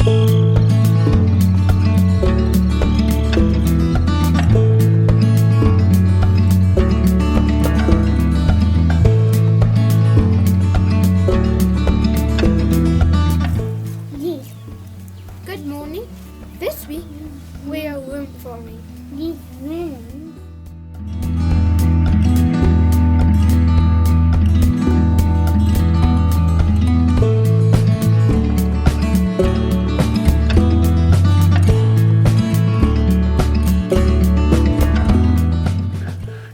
Good morning. This week we are worm farming.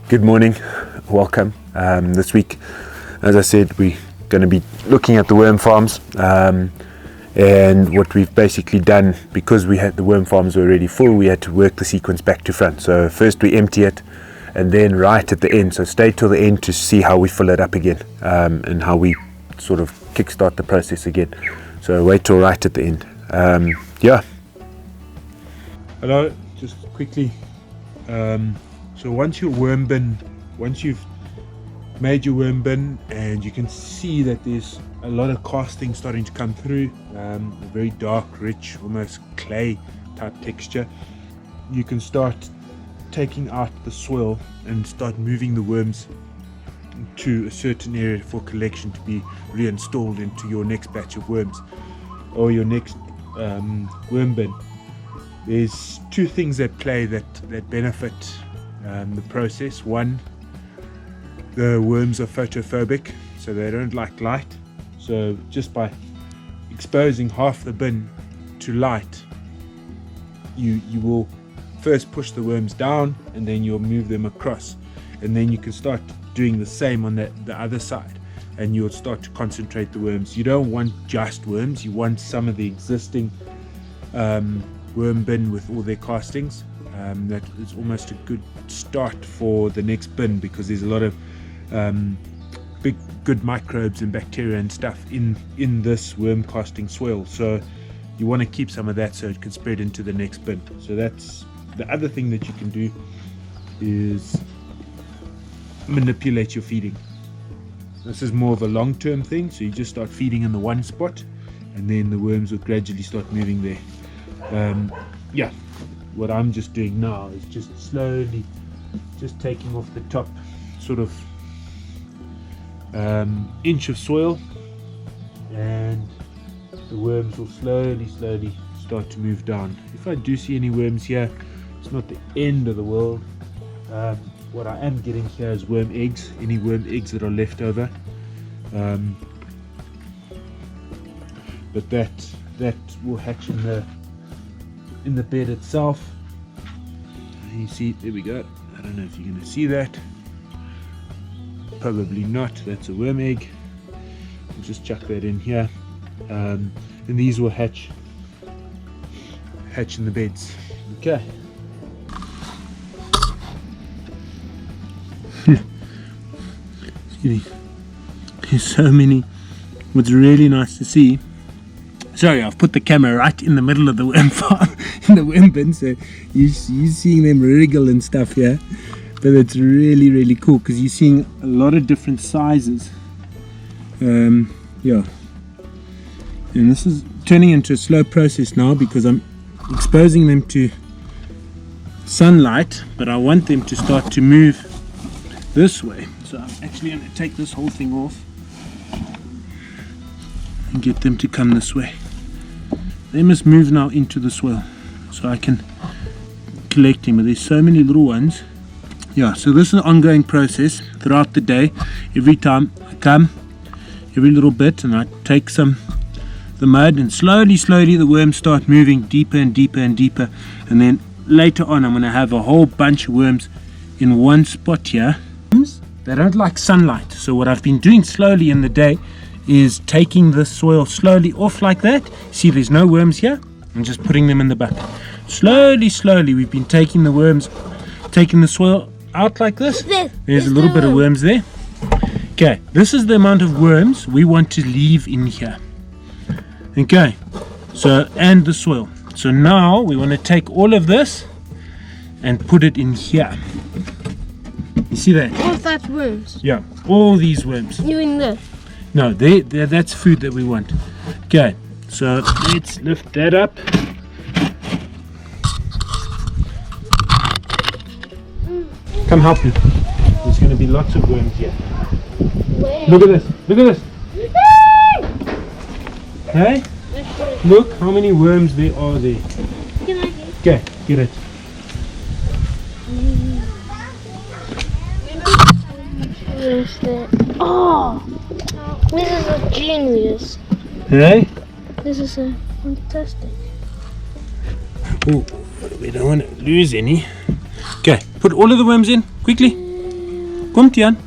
Good morning, welcome. This week, as I said, we're going to be looking at the worm farms, and what we've basically done, because we had the worm farms were already full, we had to work the sequence back to front. So first we empty it, and then right at the end, so stay till the end to see how we fill it up again, and how we sort of kickstart the process again. So wait till right at the end. Yeah. Hello, just quickly. So once you've made your worm bin, and you can see that there's a lot of casting starting to come through, a very dark, rich, almost clay type texture, you can start taking out the soil and start moving the worms to a certain area for collection to be reinstalled into your next batch of worms or your next worm bin. There's two things at play that benefit the process. One, the worms are photophobic, so they don't like light. So just by exposing half the bin to light, you will first push the worms down, and then you'll move them across, and then you can start doing the same on the other side, and you'll start to concentrate the worms. You don't want just worms, you want some of the existing worm bin with all their castings. That is almost a good start for the next bin, because there's a lot of good microbes and bacteria and stuff in this worm casting soil, so you want to keep some of that so it can spread into the next bin. So that's the other thing that you can do, is manipulate your feeding. This is more of a long-term thing, so you just start feeding in the one spot, and then the worms will gradually start moving there. Yeah, what I'm just doing now is just slowly just taking off the top sort of inch of soil, and the worms will slowly start to move down. If I do see any worms here, it's not the end of the world. What I am getting here is worm eggs, any worm eggs that are left over, but that will hatch in the bed itself. You see, there we go. I don't know if you're going to see that. Probably not. That's a worm egg. I'll just chuck that in here, and these will hatch in the beds. Okay. There's so many. What's really nice to see, sorry, I've put the camera right in the middle of the worm farm, in the worm bin, so you're seeing them wriggle and stuff here. But it's really cool, because you're seeing a lot of different sizes. Yeah, and this is turning into a slow process now, because I'm exposing them to sunlight, but I want them to start to move this way. So I'm actually going to take this whole thing off and get them to come this way. They must move now into the soil, so I can collect them. But there's so many little ones. Yeah, so this is an ongoing process throughout the day. Every time I come, every little bit, and I take some the mud, and slowly the worms start moving deeper and deeper and deeper, and then later on I'm going to have a whole bunch of worms in one spot here. They don't like sunlight, so what I've been doing slowly in the day is taking the soil slowly off like that. See, there's no worms here, and just putting them in the bucket. Slowly we've been taking the worms, taking the soil out like this. There's a little bit of worms there. Okay, this is the amount of worms we want to leave in here. Okay, so, and the soil. So now we want to take all of this and put it in here. You see that? All that worms. Yeah, all these worms. You in there? No, that's food that we want. Okay, So let's lift that up. Come help me. There's going to be lots of worms here. Where? Look at this. Look at this. Hey? Look how many worms there are there. Can I get? Okay, get it. Where's that? Oh! This is a genius. Hey? This is a fantastic. Oh, we don't want to lose any. Okay, put all of the worms in quickly. Come, Etienne.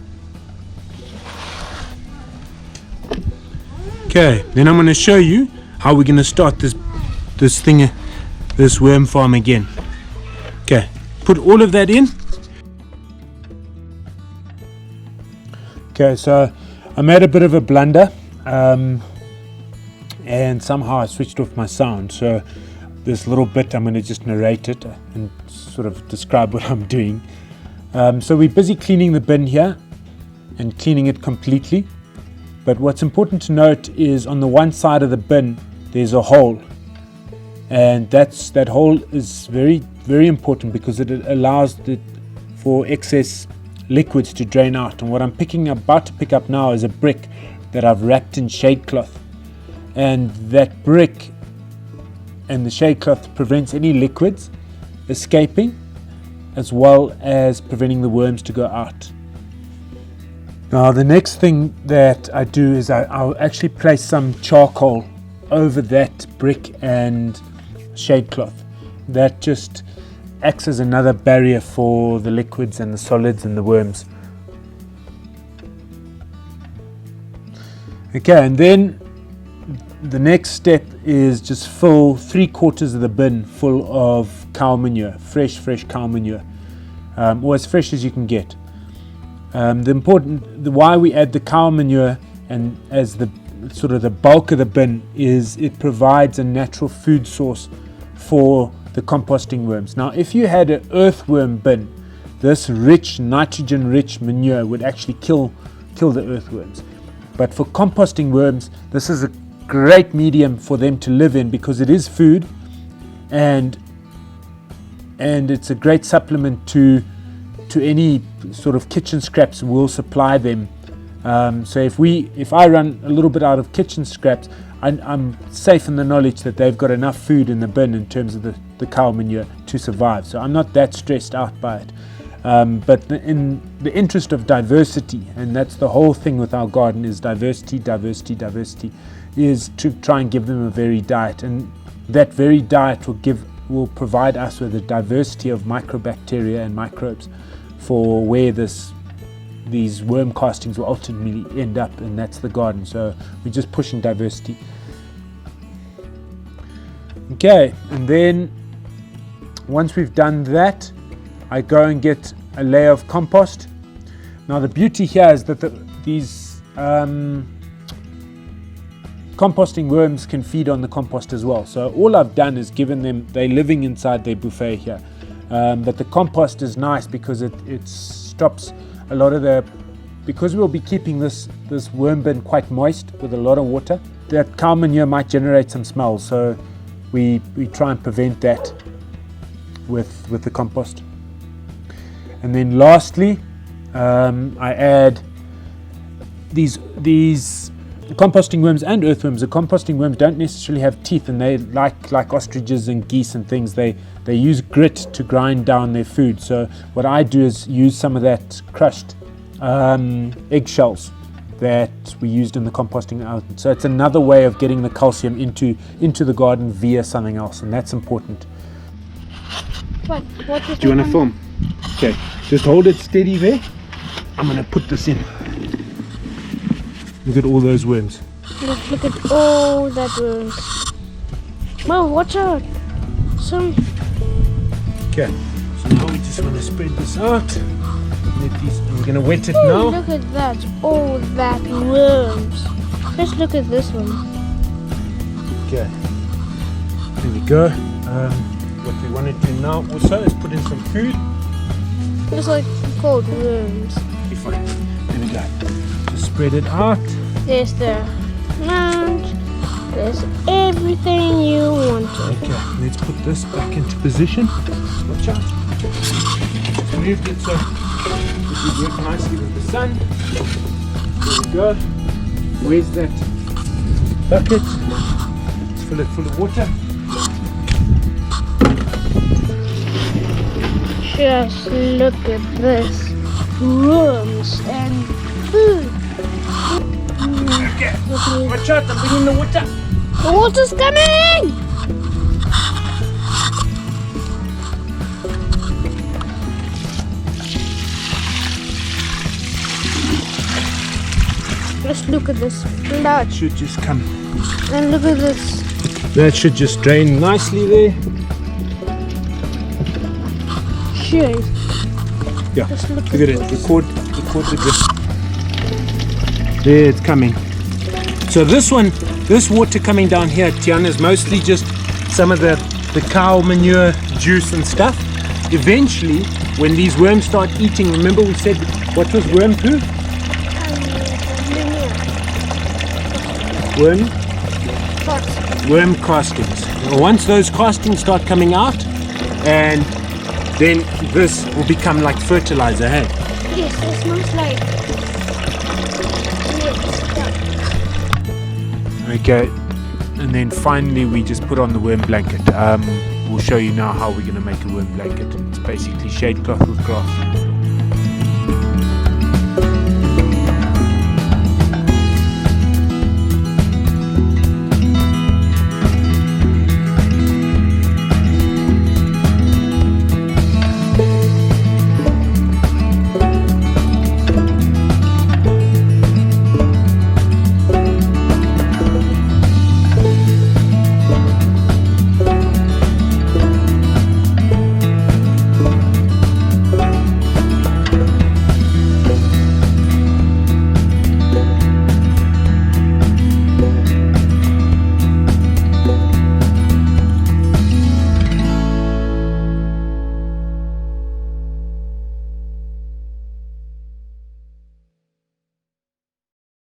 Okay, then I'm going to show you how we're going to start this worm farm again. Okay, put all of that in. Okay, so I made a bit of a blunder, and somehow I switched off my sound. So this little bit, I'm going to just narrate it and sort of describe what I'm doing. So we're busy cleaning the bin here and cleaning it completely. But what's important to note is on the one side of the bin, there's a hole. And that hole is very, very important because it allows for excess liquids to drain out. And what I'm about to pick up now is a brick that I've wrapped in shade cloth. And that brick and the shade cloth prevents any liquids escaping, as well as preventing the worms to go out. Now the next thing that I do is I'll actually place some charcoal over that brick and shade cloth. That just acts as another barrier for the liquids and the solids and the worms. Okay, and then the next step is just fill 3/4 of the bin full of cow manure, fresh cow manure, or as fresh as you can get. Why we add the cow manure and as the sort of the bulk of the bin is it provides a natural food source for the composting worms. Now, if you had an earthworm bin, this rich, nitrogen-rich manure would actually kill the earthworms. But for composting worms, this is a great medium for them to live in because it is food, and it's a great supplement to any sort of kitchen scraps we'll supply them. So if I run a little bit out of kitchen scraps, I'm safe in the knowledge that they've got enough food in the bin in terms of the cow manure to survive. So I'm not that stressed out by it. But in the interest of diversity, and that's the whole thing with our garden, is diversity, is to try and give them a varied diet. And that varied diet will provide us with a diversity of microbacteria and microbes for where these worm castings will ultimately end up, and that's the garden. So we're just pushing diversity. Okay, and then once we've done that, I go and get a layer of compost. Now the beauty here is that these composting worms can feed on the compost as well. So all I've done is given them, they're living inside their buffet here. But the compost is nice because it stops a lot of because we'll be keeping this worm bin quite moist with a lot of water, that cow manure might generate some smells. So we try and prevent that with the compost. And then lastly, I add these composting worms and earthworms. The composting worms don't necessarily have teeth, and they like ostriches and geese and things. They use grit to grind down their food. So what I do is use some of that crushed eggshells that we used in the composting out. So it's another way of getting the calcium into the garden via something else, and that's important. What is Do you want to film? Okay, just hold it steady there. I'm going to put this in. Look at all those worms. Look at all that worms. Mom, watch out. Okay, so now we just want to spread this out. We're going to wet it now. Look at that. All that worms. Just look at this one. Okay, there we go. What we want to do now also is put in some food. Looks like cold worms. Be fine. There we go. Just spread it out. There's the mound. There's everything you wanted. Okay, let's put this back into position. Watch out. Just moved it so it would work nicely with the sun. There we go. Where's that bucket? Let's fill it full of water. Just look at this. Worms and food. Okay, watch out, I'm bringing the water. The water's coming! Just look at this flood. Should just come. And look at this. That should just drain nicely there. Shoot. Yeah, Just look look at it. Record the drip. There, it's coming. So this water coming down here, Etienne, is mostly just some of the cow manure juice and stuff. Eventually, when these worms start eating, remember we said what was worm poo? Worm castings. Once those castings start coming out, and then this will become like fertilizer, hey? Yes, it smells like Okay, and then finally we just put on the worm blanket. We'll show you now how we're going to make a worm blanket. It's basically shade cloth with grass.